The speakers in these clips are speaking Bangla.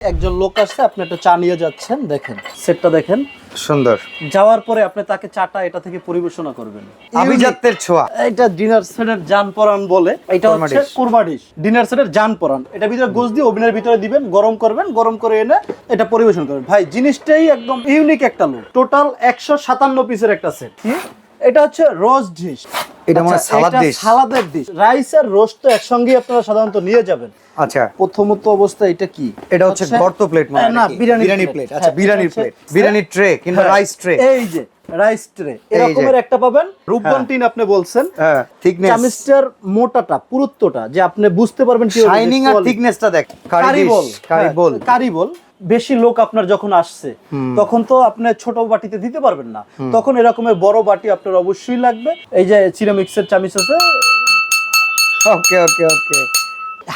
একজন লোক আসছে, আপনি একটা চা নিয়ে যাচ্ছেন, দেখেন সেটটা দেখেন সুন্দর। যাওয়ার পরে আপনি তাকে চাটা এটা থেকে পরিবেশনা করবেন। আভিজাত্যের ছোঁয়া। এটা ডিনার সেটের জান পরান বলে, এটা হচ্ছে কুরমা ডিশ। ডিনার সেটের জান পরান, এটা ভিতরে গোশ দিয়ে ওভেনের ভিতরে দিবেন, গরম করবেন, গরম করে এনে এটা পরিবেশন করবেন। ভাই জিনিসটাই একদম ইউনিক একটা লোক। টোটাল 157 পিসের একটা সেট। এটা হচ্ছে রোস্ট ডিশ। এটা মানে সালাদ ডিশ, সালাদের ডিশ। রাইস আর রোস্ট তো একসঙ্গে আপনারা সাধারণত নিয়ে যাবেন। আচ্ছা, প্রথমত অবস্থা এটা কি? এটা হচ্ছে গর্ত প্লেট মানে না, বিরিয়ানি প্লেট। আচ্ছা, বিরিয়ানি প্লেট, বিরিয়ানি ট্রে কিংবা রাইস ট্রে। এই যে রাইস ট্রে এরকমের একটা পাবেন। রূপবান টিন আপনি বলছেন, হ্যাঁ, থিকনেস, চামিচটার মোটাটা পুরুত্বটা যে আপনি বুঝতে পারবেন কি শাইনিং আর থিকনেসটা দেখ। কারিবল। বেশি লোক আপনার যখন আসছে তখন তো আপনি ছোট বাটিতে দিতে পারবেন না, তখন এরকমের বড় বাটি আপনার অবশ্যই লাগবে। এই যে সিরামিক্সের চামিচ আছে। ওকে ওকে ওকে,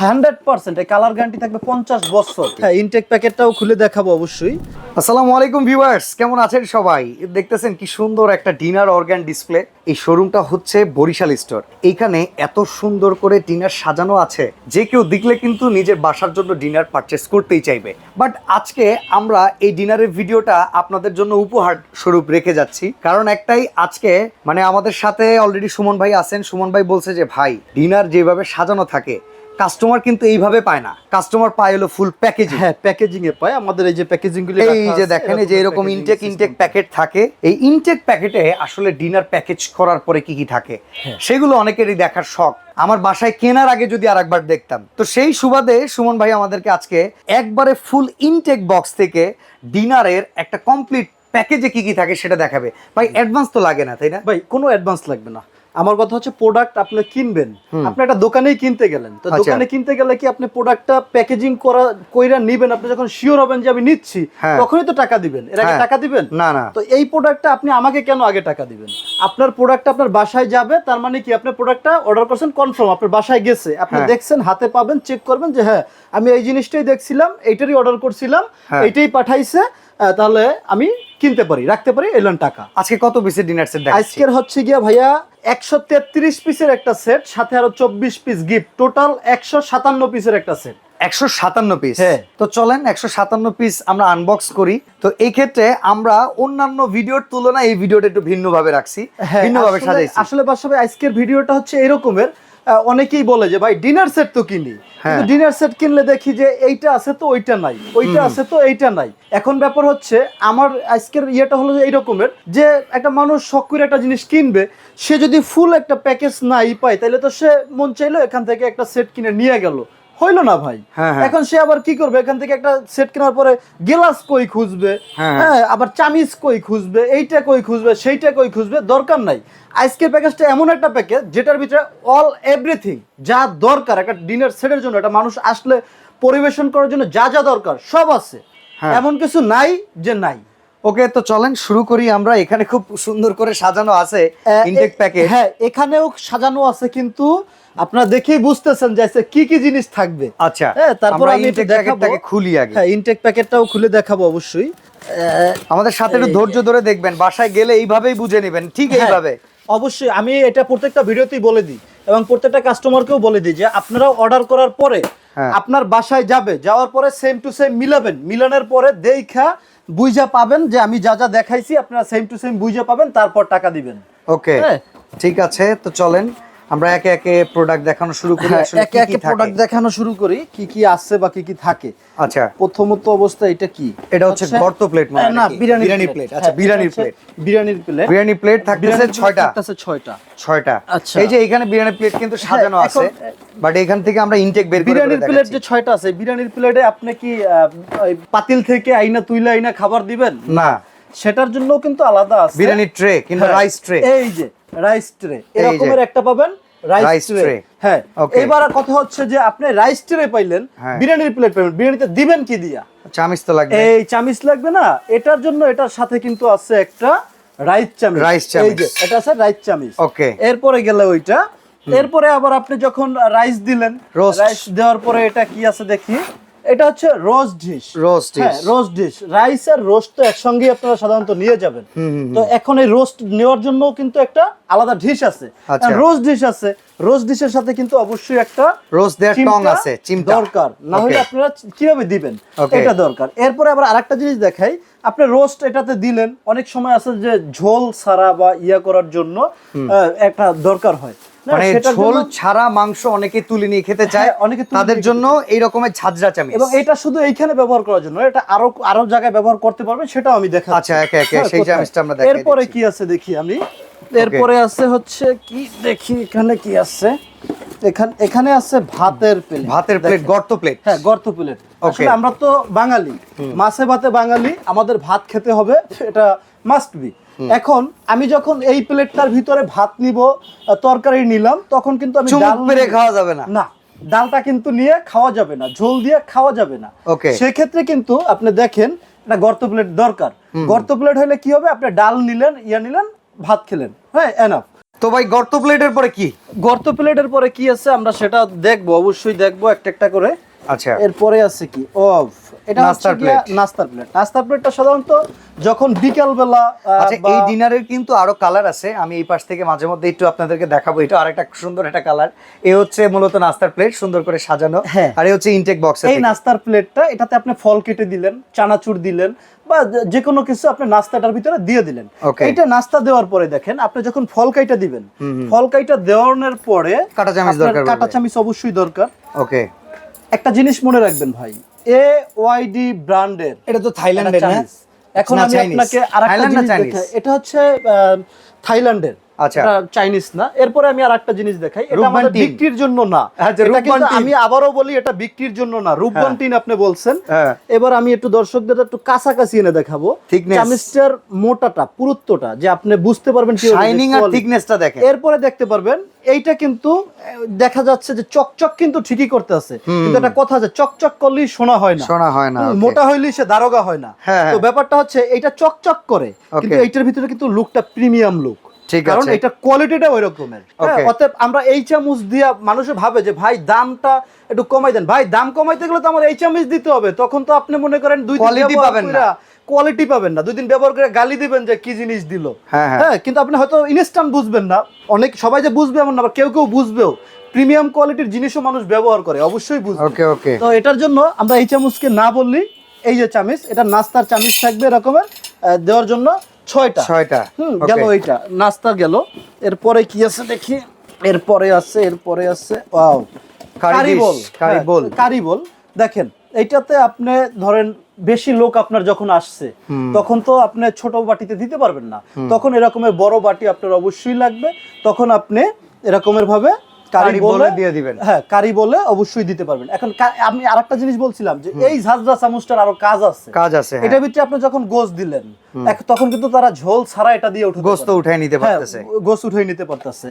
100% এই কালার গ্যারান্টি থাকবে 50 বছর। হ্যাঁ, ইনটেক প্যাকেটটাও খুলে দেখাবো অবশ্যই। আসসালামু আলাইকুম ভিউয়ার্স, কেমন আছেন সবাই? দেখতেছেন কি সুন্দর একটা ডিনার অর্গান ডিসপ্লে। এই শোরুমটা হচ্ছে বরিশাল স্টোর। এইখানে এত সুন্দর করে ডিনার সাজানো আছে যে কেউ দেখলে কিন্তু নিজের বাসার জন্য ডিনার পারচেস করতেই চাইবে। বাট আজকে আমরা এই ডিনারের ভিডিওটা আপনাদের জন্য উপহার স্বরূপ রেখে যাচ্ছি, কারণ একটাই, আজকে মানে আমাদের সাথে অলরেডি সুমন ভাই আছেন। সুমন ভাই বলছে যে ভাই, ডিনার যেভাবে সাজানো থাকে কাস্টমার কিন্তু এইভাবে পায় না, কাস্টমার পায় হলো ফুল প্যাকেজিং। হ্যাঁ, প্যাকেজিং এ পায়। আমাদের এই যে প্যাকেজিং গুলো, এই যে দেখেন, এই যে এরকম ইনটেক প্যাকেট থাকে। এই ইনটেক প্যাকেটে আসলে ডিনার প্যাকেজ করার পরে কি কি থাকে সেগুলো অনেকেরই দেখার শখ। আমার বাসায় কেনার আগে যদি আরেকবার দেখতাম, তো সেই সুবাদে সুমন ভাই আমাদেরকে আজকে একবারে ফুল ইনটেক বক্স থেকে ডিনারের একটা কমপ্লিট প্যাকেজে কি কি থাকে সেটা দেখাবে। ভাই অ্যাডভান্স তো লাগে না, তাই না? ভাই কোনো অ্যাডভান্স লাগবে না। আমার কথা হচ্ছে প্রোডাক্ট আপনি কিনবেন, আপনি একটা দোকানেই কিনতে গেলেন, তো দোকানে কিনতে গেলে কি আপনি প্রোডাক্টটা প্যাকেজিং কইরা নিবেন, আপনি যখন শিওর হবেন যে আমি নিচ্ছি তখনই তো টাকা দিবেন। এর আগে টাকা দিবেন না? না। তো এই প্রোডাক্টটা আপনি আমাকে কেন আগে টাকা দিবেন? আপনার প্রোডাক্টটা আপনার বাসায় যাবে, তার মানে কি আপনি প্রোডাক্টটা অর্ডার করছেন, কনফার্ম আপনার বাসায় গেছে, আপনি দেখছেন, হাতে পাবেন, চেক করবেন যে হ্যাঁ আমি এই জিনিসটাই দেখছিলাম, এইটারই অর্ডার করছিলাম, এইটাই পাঠাইছে, তাহলে আমি কিনতে পারি, রাখতে পারি, এলেন টাকা। আজকে কত পিসের ডিনার সেট দেখাচ্ছি? আজকের হচ্ছে গিয়া ভাইয়া 133 পিসের একটা সেট, সাথে আরো 24 পিস গিফট, টোটাল 157 পিসের একটা সেট। 157 পিস। হ্যাঁ, তো চলেন 157 পিস আমরা আনবক্স করি। তো এই ক্ষেত্রে আমরা অন্যান্য ভিডিওর তুলনায় এই ভিডিওটা একটু ভিন্নভাবে রাখছি, ভিন্নভাবে সাজাইছি। আসলে বাস্তবে আজকের ভিডিওটা হচ্ছে এরকমের। অনেকেই বলে যে ভাই ডিনার সেট তো কিনি, কিন্তু ডিনার সেট কিনলে দেখি যে এইটা আছে তো ওইটা নাই, ওইটা আছে তো এইটা নাই। এখন ব্যাপার হচ্ছে আমার আজকের ইয়েটা হলো এই রকমের যে একটা মানুষ শখ করে একটা জিনিস কিনবে, সে যদি ফুল একটা প্যাকেজ নাই পায়, তাহলে তো সে মন চাইলো এখান থেকে একটা সেট কিনে নিয়ে গেল, হইলো না ভাই। এখন সে আবার কি করবে, এখান থেকে একটা সেট কেনার পরে গ্লাস কই খুঁজবে, হ্যাঁ, আবার চামিচ কই খুঁজবে, এইটা কই খুঁজবে, সেইটা কই খুঁজবে, দরকার নাই। আজকের প্যাকেজটা এমন একটা প্যাকেজ যেটার ভিতরে অল এভরিথিং যা দরকার একটা ডিনার সেটের জন্য, একটা মানুষ আসলে পরিবেশন করার জন্য যা যা দরকার সব আছে, এমন কিছু নাই যে নাই। ওকে, তো চলেন শুরু করি আমরা। এখানে খুব সুন্দর করে সাজানো আছে ইনটেক প্যাকেট। হ্যাঁ, এখানেও সাজানো আছে, কিন্তু আপনারা দেখেই বুঝতেছেন যে কি কি জিনিস থাকবে। আচ্ছা, তারপর আমি ইনটেক প্যাকেটটাকে খুলি আগে। হ্যাঁ, ইনটেক প্যাকেটটাও খুলে দেখাবো অবশ্যই। আমাদের সাথে একটু ধৈর্য ধরে দেখবেন, বাসায় গেলে এইভাবেই বুঝে নেবেন, ঠিক এইভাবে। অবশ্যই আমি এটা প্রত্যেকটা ভিডিওতেই বলে দিই এবং প্রত্যেকটা কাস্টমারকেও বলে দিই যে আপনারা অর্ডার করার পরে আপনার বাসায় যাবে, যাওয়ার পরে সেম টু সেম মিলাবেন, মিলানোর পরে দেখা বুঝা পাবেন যে আমি যা যা দেখাইছি আপনারা সেম টু সেম বুঝা পাবেন, তারপর টাকা দিবেন। ওকে, ঠিক আছে। তো চলেন আমরা একে একে প্রোডাক্ট দেখানো শুরু করি। একে একে প্রোডাক্ট দেখানো শুরু করি, কি কি আছে বা কি কি থাকে। আচ্ছা, প্রথমত অবস্থা এটা কি? এটা হচ্ছে গর্ত প্লেট মানে না, বিরিয়ানি প্লেট। আচ্ছা, বিরিয়ানির প্লেট। বিরিয়ানির প্লেট থাকতেছে 6টা। 6টা। আচ্ছা, এই যে এখানে বিরিয়ানি প্লেট কিন্তু সাজানো আছে, বাট এখান থেকে আমরা ইনটেক বের করে বিরিয়ানির প্লেট যে 6টা আছে, বিরিয়ানির প্লেটে আপনি কি পাতিল থেকে আইনা তুইলা আইনা খাবার দিবেন না, সেটার জন্য কিন্তু আলাদা আছে বিরিয়ানি ট্রে কিংবা রাইস ট্রে। এই যে রাইস ট্রে এরকমের একটা পাবেন, রাইস ট্রে। হ্যাঁ, এবার কথা হচ্ছে যে আপনি রাইস ট্রে পাইলেন, বিরিয়ানির প্লেট পাইলেন, বিরিয়ানিতে দিবেন কি দিয়া? চামিচ তো লাগবে। এই চামিচ লাগবে না, এটার জন্য এটার সাথে কিন্তু আছে একটা রাইস চামিচ। এই যে এটা আছে রাইস চামিচ। ওকে, এরপরে গেলে ওইটা, এরপরে আবার আপনি যখন রাইস দিলেন, রাইস দেওয়ার পরে এটা কি আছে দেখি, এটা হচ্ছে রোস্ট ডিশ। হ্যাঁ, রোস্ট ডিশ, রাইস আর রোস্ট তো একসঙ্গে আপনারা সাধারণত নিয়ে যাবেন। তো এখন এই রোস্ট নেওয়ার জন্য কিন্তু একটা আলাদা ডিশ আছে, রোস্ট ডিশ আছে। রোস্ট ডিশের সাথে কিন্তু অবশ্যই একটা রোস্ট দেয়ার টং আছে, চিমটা দরকার, না হলে আপনারা কিভাবে দিবেন এটা দরকার। এরপরে আবার আরেকটা জিনিস দেখাই, আপনি রোস্ট এটাতে দিলেন, অনেক সময় আছে যে ঝোল ছাড়া বা ইয়া করার জন্য একটা দরকার হয়, মানে ঝোল ছাড়া মাংস অনেকে তুলে নিয়ে খেতে চায়, তাদের জন্য এই রকমের ঝাঁঝরা চামিচ। এবং এটা শুধু এইখানে ব্যবহার করার জন্য, এটা আরো জায়গায় ব্যবহার করতে পারবেন, সেটাও আমি দেখাচ্ছি। আচ্ছা, একে একে সেই চামিচটা আমরা দেখাই। এরপরে কি আছে দেখি আমি। এরপরে আছে হচ্ছে কি, দেখি এখানে কি আছে। এখানে আছে ভাতের প্লেট, গর্ত প্লেট। হ্যাঁ, গর্ত প্লেট। আসলে আমরা তো বাঙালি, মাছে ভাতে বাঙালি, আমাদের ভাত খেতে হবে, এটা মাস্ট বি। এখন আমি যখন এই প্লেটটার ভিতরে ভাত নিব, তরকারি নিলাম, তখন কিন্তু আমি ডাল মেরে খাওয়া যাবে না, না, ডালটা কিন্তু নিয়ে খাওয়া যাবে না, ঝোল দিয়ে খাওয়া যাবে না। সেক্ষেত্রে কিন্তু আপনি দেখেন একটা গর্ত প্লেট দরকার। গর্ত প্লেট হলে কি হবে, আপনি ডাল নিলেন, নিলেন, ভাত খেলেন, হ্যাঁ, এনাফ। তো ভাই গর্ত প্লেটের পরে কি? গর্ত প্লেটের পরে কি আছে আমরা সেটা দেখবো, অবশ্যই দেখবো একটা একটা করে। আচ্ছা, এরপরে আছে কি, এটা নাস্তার প্লেট। নাস্তার প্লেটটা সাধারণত যখন বিকাল বেলা। আচ্ছা, এই ডিনারের কিন্তু আরো কালার আছে, আমি এই পাশ থেকে মাঝে মধ্যে একটু আপনাদেরকে দেখাবো। এটা আরেকটা সুন্দর একটা কালার। এই হচ্ছে মূলত নাস্তার প্লেট, সুন্দর করে সাজানো। আর এই হচ্ছে ইনটেক বক্স। এই নাস্তার প্লেটটা, এটাতে আপনি ফল কেটে দিলেন, চানাচুর দিলেন, বা যে কোনো কিছু আপনি নাস্তাটার ভিতরে দিয়ে দিলেন। এইটা নাস্তা দেওয়ার পরে দেখেন, আপনি যখন ফল কাইটা দিবেন, ফল কাইটা দেওয়ার পরে কাঁটা চামচ দরকার, কাঁটা চামচ অবশ্যই দরকার। ওকে, একটা জিনিস মনে রাখবেন ভাই, AYD ব্র্যান্ডের, এটা তো থাইল্যান্ডের না? এখন আমি আপনাকে আরেকটা জিনিস দেখাই, এটা হচ্ছে থাইল্যান্ডের, আচ্ছা, এটা চাইনিজ না। এরপরে আমি আরেকটা জিনিস দেখাই, এটা আমাদের বিক্রির জন্য না, এটা কিন্তু আমি আবারও বলি, এটা বিক্রির জন্য না। রূপবান টিন আপনি বলছেন। এবার আমি একটু দর্শকদের একটু কাছাকাছি এনে দেখাবো চামচটার মোটাটা, পুরুত্বটা, যে আপনি বুঝতে পারবেন কি শাইনিং আর থিকনেসটা দেখেন। এরপরে দেখতে পারবেন এইটা কিন্তু দেখা যাচ্ছে যে চকচক কিন্তু ঠিকই করতে আছে, কিন্তু একটা কথা আছে, চকচক করলেই সোনা হয় না, মোটা হইলেই সে দারোগা হয় না। তো ব্যাপারটা হচ্ছে এইটা চকচক করে, কিন্তু এইটার ভিতরে কিন্তু লুকটা প্রিমিয়াম লুক, কারণ এটা কোয়ালিটিটা ওই রকমের। অতএব আমরা এই চামচ দিয়া, মানুষে ভাবে যে ভাই দামটা একটু কমাই দেন, ভাই দাম কমাইতে গেলে তো আমার এই চামচ দিতে হবে, তখন তো আপনি মনে করেন কোয়ালিটি পাবেন না, 2 দিন ব্যবহার করে গালি দিবেন যে কি জিনিস দিল। হ্যাঁ, কিন্তু আপনি হয়তো ইনস্ট্যান্ট বুঝবেন না, অনেক সবাই যে বুঝবে এমন না, কেউ বুঝবেও। প্রিমিয়াম কোয়ালিটির জিনিসও মানুষ ব্যবহার করে, অবশ্যই বুঝবে। তো এটার জন্য আমরা এই চামচকে না বললি, এই যে চামচ, এটা নাস্তার চামচ থাকবে এরকমের, দেওয়ার জন্য 6টা। গেল, এইটা নাস্তার গেল। এরপরে কি আছে দেখি, এরপরে আছে ওয়াও, কারিবল। দেখেন এইটাতে আপনি ধরেন বেশি লোক আপনার যখন আসছে, তখন তো আপনি ছোট বাটিতে দিতে পারবেন না, তখন এরকমের বড় বাটি আপনার অবশ্যই লাগবে, তখন আপনি এরকমের ভাবে কারি বলে অবশ্যই দিতে পারবেন। এখন আমি আরেকটা জিনিস বলছিলাম যে এই ঝাঁঝরা চামচটার আরো কাজ আছে। এটার ভিতরে আপনি যখন গোস দিলেন, তখন কিন্তু তারা ঝোল ছাড়া এটা দিয়ে গোস্ত উঠাই নিতে পারতেছে,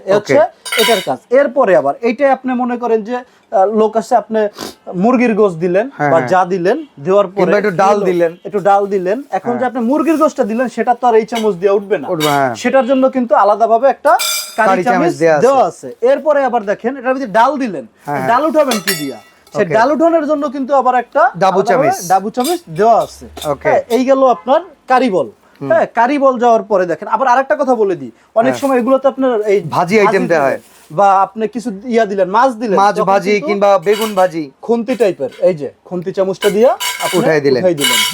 এটার কাজ। এরপরে আবার এইটাই আপনি মনে করেন যে লোক আছে, আপনি মুরগির গোস দিলেন বা যা দিলেন, দেওয়ার পরে একটু ডাল দিলেন, এখন যে আপনি মুরগির গোসটা দিলেন, সেটা তো আর এই চামচ দিয়ে উঠবে না, সেটার জন্য কিন্তু আলাদাভাবে একটা কারি চামচ দেওয়া আছে। এরপরে আবার দেখেন এটার ভিতরে ডাল দিলেন, ডাল উঠাবেন কি দিয়া, সেই ডাল উঠানোর জন্য কিন্তু আবার একটা ডাবু চামচ দেওয়া আছে। এই গেল আপনার কারিবল। হ্যাঁ, কারিবল যাওয়ার পরে দেখেন আবার আরেকটা কথা বলে দিই, অনেক সময় এগুলোতে আপনার এই ভাজি আইটেম দেওয়া হয়, বা আপনি কিছু দিলেন, মাছ ভাজি কিংবা বেগুন ভাজি, খুন্তি টাইপের, এই যে খুন্তি চামচটা দিয়া উঠাই দিলেন।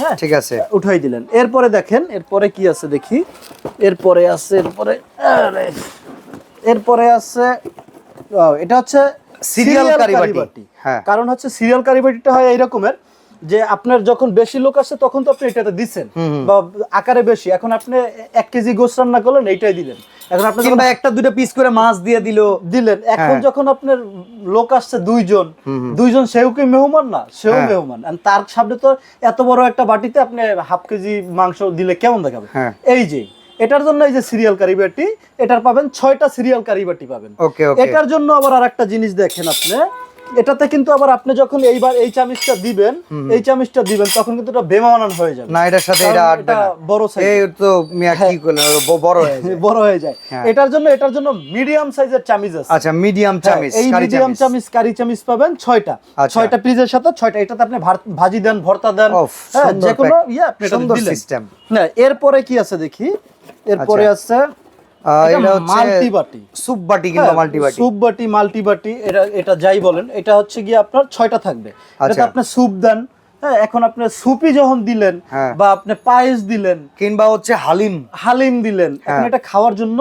হ্যাঁ, ঠিক আছে, উঠাই দিলেন। এরপরে দেখেন এরপরে কি আছে দেখি, এরপরে আছে এটা হচ্ছে সিরিয়াল কারি বাটি। কারণ হচ্ছে সিরিয়াল কারি বাটিটা হয় এই রকমের যে আপনার যখন বেশি লোক আসে, তখন তো আপনি এটাতে দিচ্ছেন, বা আকারে বেশি, এখন আপনি 1 কেজি গোশ রান্না করলেন, এইটাই দিলেন। এখন আপনি কিংবা 1-2 পিস করে মাছ দিয়ে দিলেন। এখন যখন আপনার লোক আসছে 2 জন, সেও কি মেহমান না, সেও মেহমান, তার সামনে তো এত বড় একটা বাটিতে আপনি 1/2 কেজি মাংস দিলে কেমন দেখাবে। এই যে এটার জন্য এই যে সিরিয়াল কারি বাটি, এটার পাবেন 6টা সিরিয়াল কারি বাটি পাবেন। এটার জন্য আবার আরেকটা জিনিস দেখেন আপনি, এটাতে কিন্তু আবার আপনি যখন এইবার এই চামিচটা দিবেন তখন কিন্তু এটা বেমানান হয়ে যাবে না, এটার সাথে এটা আটবে না, বড় সাইজ এই তো মিয়া কি করলেন, বড় হয়ে যায়। বড় হয়ে যায়। হ্যাঁ। এটার জন্য মিডিয়াম সাইজের চামিচ আছে। আচ্ছা, মিডিয়াম চামিচ, এই কারি মিডিয়াম চামিচ কারি চামিচ পাবেন 6টা, আচ্ছা। 6টা পিসের সাথে 6টা। এটাতে আপনি ভাজি দেন, ভর্তা দেন, ওফ, হ্যাঁ, সুন্দর যে কোনো pack, আপনি এটা সুন্দর দিলেন। সিস্টেম। না, এরপরে কি আছে দেখি, এরপরে আছে এটা হচ্ছে মাল্টি বাটি, সুপ বাটি কিংবা মাল্টি বাটি। স্যুপ বাটি, মাল্টি বাটি, এটা যাই বলেন, এটা হচ্ছে গিয়ে আপনার 6টা থাকবে। এটাতে আচ্ছা। আপনি স্যুপ দেন, হ্যাঁ, এখন আপনি সুপি যখন দিলেন হ্যাঁ। বা আপনি পায়েস দিলেন কিংবা হচ্ছে হালিম দিলেন, এখন হ্যাঁ। এটা খাওয়ার জন্য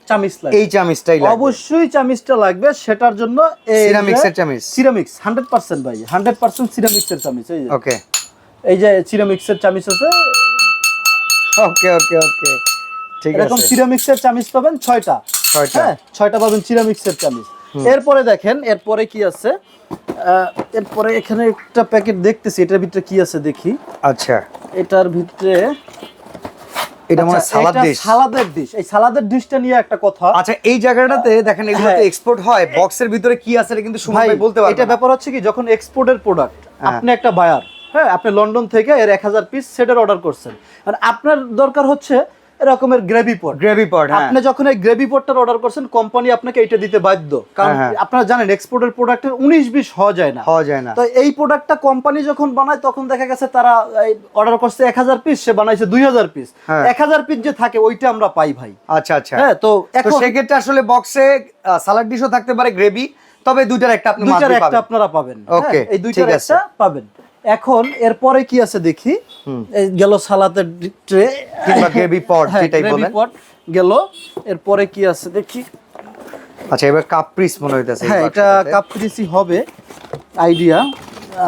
চামিচ লাগবে। এই চামিচটাই লাগবে, অবশ্যই চামিচটা লাগবে। সেটার জন্য সিরামিক্সের চামিচ। সিরামিক্স 100% ভাই, 100% সিরামিক্সের চামিচ। এই যে ওকে এই যে সিরামিক্সের চামিচ আছে, ওকে ওকে ওকে, ঠিক এরকম আছে। সিরামিক্সের চামিচ পাবেন 6টা, 6টা। হ্যাঁ, 6টা পাবেন সিরামিক্সের চামিচ। এরপরে দেখেন, এরপরে কি আছে, এরপরে এখানে একটা প্যাকেট দেখতেছি, এটার ভিতরে কি আছে দেখি। আচ্ছা, এটার ভিতরে এটা মানে আচ্ছা, সালাদ এটা ডিশ। সালাদের ডিশ। এই সালাদের ডিশটা নিয়ে একটা কথা। আচ্ছা, এই জায়গাটাতে দেখেন এগুলো তো হ্যাঁ। এক্সপোর্ট হয়, বক্সের ভিতরে কি আছে এটা কিন্তু সুমন ভাই ভাই বলতে পারবে এটা না। ব্যাপার হচ্ছে কি, যখন এক্সপোর্টের প্রোডাক্ট, আপনি একটা বায়ার, হ্যাঁ, আপনি লন্ডন থেকে এর 1000 পিস সেটের অর্ডার করছেন, আর আপনার দরকার হচ্ছে এরকমের গ্রেভি পট। গ্রেভি পট, হ্যাঁ। আপনি যখন এই গ্রেভি পটটার অর্ডার করছেন, কোম্পানি আপনাকে এটা দিতে বাধ্য, কারণ হ্যাঁ। আপনারা জানেন এক্সপোর্টের প্রোডাক্টের 19-20 হওয়া যায় না। হওয়া যায় না। তো এই প্রোডাক্টটা কোম্পানি যখন বানায়, তখন দেখা গেছে তারা অর্ডার করছে 1000 পিস, সে বানাইছে 2000 পিস। হ্যাঁ। 1000 পিস যে থাকে ওইটা আমরা পাই ভাই। আচ্ছা আচ্ছা, হ্যাঁ, তো তো এখন সেক্ষেত্রে আসলে বক্সে সালাদ ডিশও থাকতে পারে, গ্রেভি, তবে দুইটার একটা আপনি দুইটার মাঝে একটা পাবেন। আপনারা পাবেন। ওকে, হ্যাঁ, এই দুইটার ঠিক আছে। একটা পাবেন। এখন এরপরে কি আছে দেখি, এই গেল সালাদের ট্রে কিংবা গ্রেভি পট, যেটাই গ্রেভি বলেন। পট গেল। এরপরে কি আছে দেখি। আচ্ছা, এবার কাপ পিস মনে হইতাছে। হ্যাঁ, এটা কাপ পিসই হবে আইডিয়া।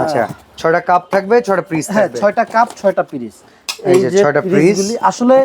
আচ্ছা, 6টা কাপ থাকবে, 6টা পিস হ্যাঁ, থাকবে। 6টা কাপ, 6টা পিস। এই যে 6টা piece। পিসগুলি আসলে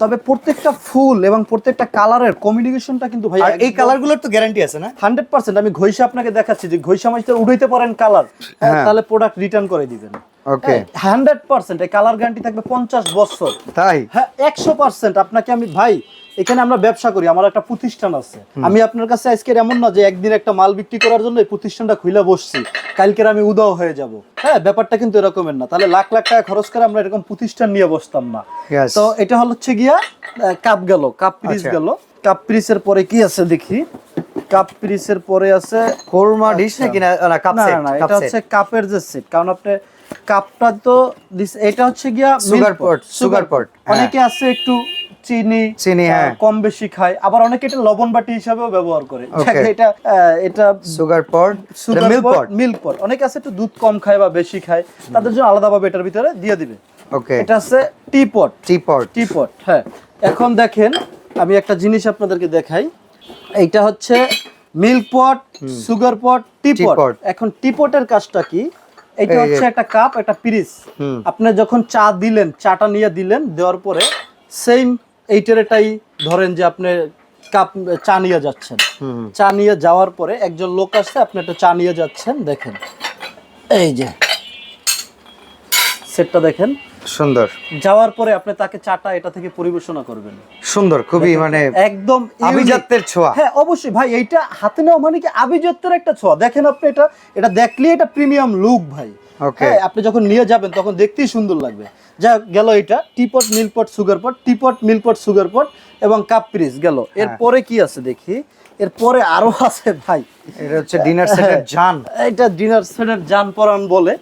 তবে প্রত্যেকটা ফুল এবং প্রত্যেকটা কালারের কমিউনিকেশনটা কিন্তু ভাই আর এই কালারগুলোর তো গ্যারান্টি আছে না? 100%। আমি ঘইষা আপনাকে দেখাচ্ছি যে ঘইষা মাছটা উঠাইতে পারেন কালার, হ্যাঁ। তাহলে প্রোডাক্ট রিটার্ন করে দিবেন। ওকে, 100% এই কালার গ্যারান্টি থাকবে 50 বছর। তাই? হ্যাঁ, 100%। আপনাকে আমি ভাই, এখানে আমরা ব্যবসা করি, আমার একটা প্রতিষ্ঠান আছে। আমি আপনার কাছে আজকে এমন না যে একদিন একটা মাল বিক্রি করার জন্য এই প্রতিষ্ঠানটা খুলে বসছি, কালকের আমি উদাও হয়ে যাব। হ্যাঁ, ব্যাপারটা কিন্তু এরকমের না। তাহলে লাখ লাখ টাকা খরচ করে আমরা এরকম প্রতিষ্ঠান নিয়ে বসতাম না। Yes. তো এটা হচ্ছে গিয়া কাপ গেল, কাপ পিস আচ্ছা। গেল। কাপ পিসের পরে কি আছে দেখি। কাপ পিসের পরে আছে কোরমা ডিশ নাকি না? না, কাপ না সেট। না, এটা হচ্ছে কাপের যে সেট, কারণ আপনি কাপটা তো এটা হচ্ছে গিয়া Sugar milk pot, sugar pot, হ্যাঁ। অনেকে আছে একটু চিনি হ্যাঁ। কম বেশি খায়, আবার অনেকে এটা লবণ বাটি হিসাবেও ব্যবহার করে। Okay. এটা সুগার পট, মিল্ক পট। মিল্ক পট। অনেকে আছে একটু দুধ কম খায় বা বেশি খায়, তাদের জন্য আলাদাভাবে এটার ভিতরে দিয়ে দিবে। ওকে, এটা আছে টি পট। টি পট। হ্যাঁ, এখন দেখেন আমি একটা জিনিস আপনাদেরকে দেখাই। এইটা হচ্ছে মিল্ক পট, সুগার পট, টি পট। Teapot। এখন টি পটের কাজটা কি? এটা এই যে- হচ্ছে একটা কাপ, একটা পিরিচ। হুম। আপনি যখন চা দিলেন, চাটা নিয়ে দিলেন, দেওয়ার পরে সেম এইটারটাই ধরেন যে আপনি কাপ চা নিয়ে যাচ্ছেন। চা নিয়ে যাওয়ার পরে একজন লোক আসছে, আপনি একটা চা নিয়ে যাচ্ছেন, দেখেন এই যে সেটটা দেখেন। সুন্দর, যাওয়ার পরে আপনি তাকে চাটা এটা থেকে পরিবেশনা করবেন। সুন্দর, খুবই মানে একদম আভিজাত্যের ছোঁয়া। হ্যাঁ, অবশ্যই ভাই, এইটা হাতে নেওয়া মানে কি আভিজাত্যের একটা ছোঁয়া। দেখেন আপনি এটা দেখলে এটা প্রিমিয়াম লুক ভাই। ওকে, হ্যাঁ, আপনি যখন নিয়ে যাবেন তখন দেখতেই সুন্দর লাগবে। যা গেল এটা টিপট, মিল্ক পট, সুগার পট, টিপট, মিল্ক পট, সুগার পট এবং কাপ পিরিচ গেল। এরপরে কি আছে দেখি। এরপরে আরো আছে ভাই। এটা হচ্ছে ডিনার সেটের জান। এটা ডিনার সেটের জান পরান বলে।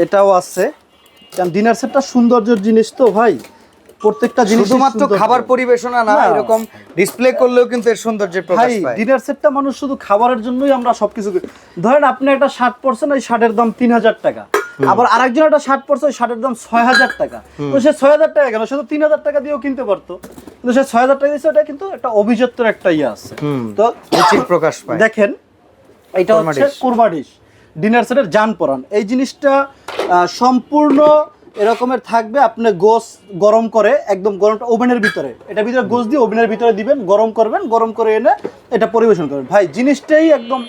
এটাও আছে, কারণ ডিনার সেটটা সৌন্দর্যের জিনিস তো ভাই, প্রত্যেকটা জিনিস শুধুমাত্র খাবার পরিবেশনা না, এরকম ডিসপ্লে করলেও কিন্তু এর সৌন্দর্যের প্রকাশ ভাই। পায়। ডিনার সেটটা মানুষ শুধু খাবারের জন্যই আমরা সবকিছু ধরেন, আপনি একটা শার্ট পরছেন, ওই শার্টের দাম 3000 টাকা, আবার আরেকজন একটা শার্ট পরছে, ওই শার্টের দাম 6000 টাকা। তো সে 6000 টাকা কেন, সে তো 3000 টাকা দিয়েও কিনতে পারতো, কিন্তু সে 6000 টাকা দিয়েছে। ওটা কিন্তু একটা অভিজাত্যের একটা ইয়ে আছে। তো রুচির প্রকাশ পায়। দেখেন, এটা হচ্ছে কুরমা ডিশ, ডিনার সেটের জান পরান। এই জিনিসটা সম্পূর্ণ এরকমের থাকবে। আপনি গোস গরম করে একদম গরমটা ওভেনের ভিতরে, এটা ভিতরে গোস দিয়ে ওভেনের ভিতরে দিবেন, গরম করবেন, গরম করে এনে এটা পরিবেশন করবেন। ভাই, জিনিসটাই একদম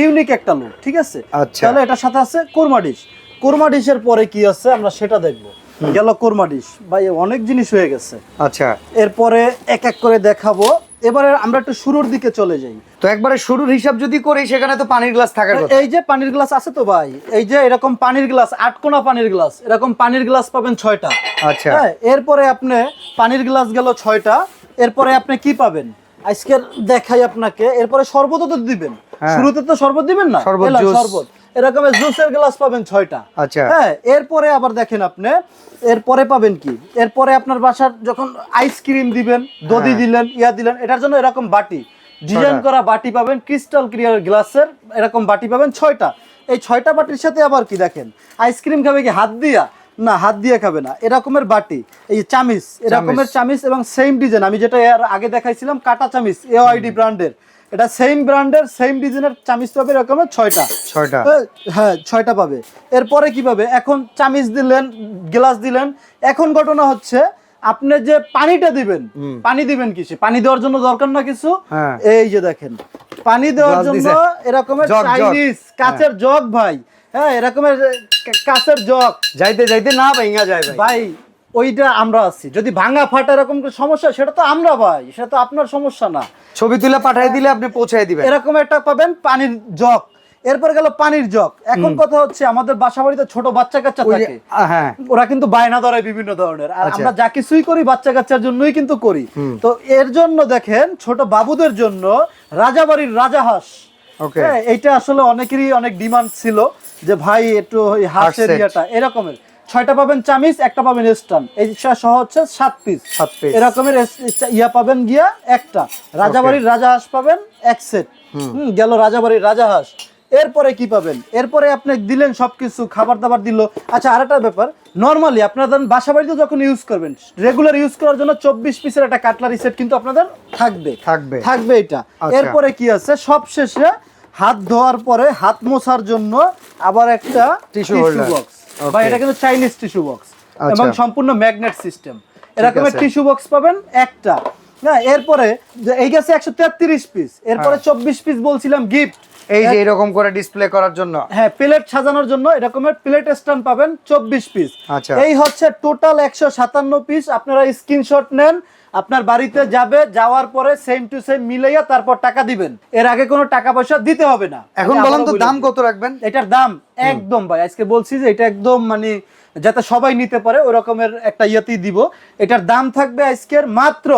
ইউনিক একটা লুক। ঠিক আছে, আচ্ছা। তাহলে এটার সাথে আছে কুরমা ডিশ। কুরমা ডিশের পরে কি আছে আমরা সেটা দেখবো। গেল কুরমা ডিশ ভাই, অনেক জিনিস হয়ে গেছে। আচ্ছা, এরপরে এক এক করে দেখাবো। এবারে আমরা একটু শুরুর দিকে চলে যাই। তো একবারে শুরুর হিসাব যদি করি সেখানে তো পানির গ্লাস থাকার কথা। এই যে পানির গ্লাস আছে তো ভাই, এই যে এরকম পানির গ্লাস, 8 কোনা পানির গ্লাস, এরকম পানির গ্লাস পাবেন 6টা। আচ্ছা, হ্যাঁ, এরপরে আপনি পানির গ্লাস গেল 6টা, এরপরে আপনি কি পাবেন আজকে দেখাই আপনাকে। এরপরে শরবতও তো দিবেন, হ্যাঁ। শুরুতে তো শরবত দিবেন না, শরবত, এলাম জুস। শরবত, এরকম জুসের গ্লাস পাবেন 6টা। আচ্ছা। হ্যাঁ, এরপরে আবার দেখেন আপনি এরপরে পাবেন কি, এরপরে আপনার বাসার যখন আইসক্রিম দিবেন, দধি দিলেন, ইয়া দিলেন, এটার জন্য এরকম বাটি, ডিজাইন করা বাটি পাবেন, ক্রিস্টাল ক্লিয়ার গ্লাসের এরকম বাটি পাবেন 6টা। এই 6টা বাটির সাথে আবার কি দেখেন, আইসক্রিম খাবে কি হাত দিয়া, না হাত দিয়ে খাবে না, এরকমের বাটি, এই যে চামিচ, এরকমের চামিচ এবং সেম ডিজাইন, আমি যেটা এর আগে দেখাইছিলাম কাটা চামিচ এওআইডি ব্র্যান্ডের, এটা সেম ব্র্যান্ডের সেম ডিজাইনের চামিচ পাবে এরকমের 6টা। হ্যাঁ 6টা পাবে। এরপরে কি পাবে, এখন চামিচ দিলেন, গ্লাস দিলেন, এখন ঘটনা হচ্ছে আপনি যে পানিটা দিবেন, পানি দিবেন কিসে, পানি দেওয়ার জন্য দরকার না কিছু, এই যে দেখেন পানি দেওয়ার জন্য এরকমের চাইনিজ কাচের জগ ভাই, হ্যাঁ এরকমের কাচের জগ, যাইতে যাইতে না ভাঙা যায় ভাই ওইটা আমরা আছি, যদি ভাঙা ফাটা এরকম কোনো সমস্যা সেটা তো আমরা ভাই, সেটা তো আপনার সমস্যা না, ছবি তুলে পাঠিয়ে দিলে আপনি পৌঁছায় দিবেন। এরকম একটা পাবেন পানির জগ। এরপর গেল পানির জগ। এখন কথা হচ্ছে আমাদের বাসা বাড়িতে ছোট বাচ্চা কাচ্চা থাকে, হ্যাঁ, ওরা কিন্তু বায়না ধরায় বিভিন্ন ধরনের, আর আমরা যা কিছুই করি বাচ্চা কাচ্চার জন্যই কিন্তু করি। তো এর জন্য দেখেন ছোট বাবুদের জন্য রাজাবাড়ির রাজাহাঁস, হ্যাঁ এইটা আসলে অনেকেরই অনেক ডিমান্ড ছিল যে ভাই একটু ওই হাঁসের ইয়েটা, এরকমের 6টা পাবেন চামিচ, একটা পাবেন স্টান, এই সহ হচ্ছে 7 পিস এরকমের ইয়া পাবেন গিয়া একটা। রাজাবাড়ির রাজাহাঁস পাবেন এক সেট, গেল রাজাবাড়ির রাজাহাঁস। এরপরে কি পাবেন, এরপরে আপনি দিলেন সবকিছু, খাবার দাবার দিল। আচ্ছা আরেকটা ব্যাপার, নরমালি আপনাদের বাসা বাড়িতে যখন ইউজ করবেন, রেগুলার ইউজ করার জন্য 24 পিসের একটা কাটলারি সেট কিন্তু আপনাদের থাকবে এটা। এরপরে কি আছে, সব শেষে হাত ধোয়ার পরে হাত মোছার জন্য আবার একটা টিস্যু বক্স, বা এটা কিন্তু চাইনিজ টিস্যু বক্স এবং সম্পূর্ণ ম্যাগনেট সিস্টেম, এরকমের টিস্যু বক্স পাবেন একটা। না এরপরে এই গেছে 133 পিস, এরপরে 24 পিস বলছিলাম গিফট, এই যে এরকম করে ডিসপ্লে করার জন্য, হ্যাঁ প্লেট সাজানোর জন্য এরকমের প্লেট স্ট্যান্ড পাবেন 24 পিস। আচ্ছা, এই হচ্ছে টোটাল 157 পিস। আপনারা স্ক্রিনশট নেন, আপনার বাড়িতে যাবে, যাওয়ার পরে সেম টু সেম মিলাইয়া তারপর টাকা দিবেন, এর আগে কোনো টাকা পয়সা দিতে হবে না। এখন বলেন তো দাম কত রাখবেন এটার? দাম একদম ভাই আজকে বলছি যে এটা একদম মানে যাতে সবাই নিতে পারে ওই রকমের একটা ইয়েতেই দিব। এটার দাম থাকবে আজকের মাত্র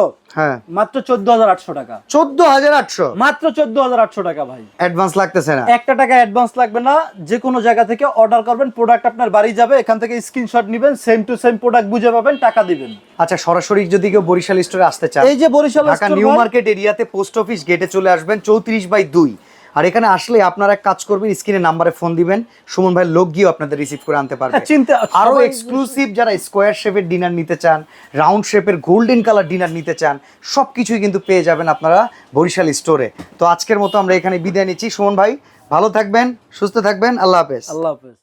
14,800 টাকা। 14,800? মাত্র 14,800 টাকা ভাই। অ্যাডভান্স লাগতেছে না? একটা টাকা অ্যাডভান্স লাগবে না। যে কোনো জায়গা থেকে অর্ডার করবেন, প্রোডাক্ট আপনার বাড়ি যাবে, এখান থেকে স্ক্রিনশট নেবেন, সেম টু সেম প্রোডাক্ট বুঝে পাবেন, টাকা দিবেন। আচ্ছা, সরাসরি যদি কেউ বরিশাল স্টোরে আসতে চায়, এই যে বরিশাল ঢাকা নিউ মার্কেট এরিয়াতে পোস্ট অফিস গেটে চলে আসবেন 34/2। আর এখানে আসলে আপনারা এক কাজ করবেন, স্ক্রিনে নাম্বারে ফোন দিবেন, সুমন ভাই লোক গিয়ে আপনাদের রিসিভ করে আনতে পারবে। আরো এক্সক্লুসিভ যারা স্কোয়ার শেপের ডিনার নিতে চান, রাউন্ড শেপের গোল্ডেন কালার ডিনার নিতে চান, সবকিছুই কিন্তু পেয়ে যাবেন আপনারা বরিশাল স্টোরে। তো আজকের মতো আমরা এখানে বিদায় নিচ্ছি। সুমন ভাই ভালো থাকবেন, সুস্থ থাকবেন, আল্লাহ হাফেজ। আল্লাহ হাফেজ।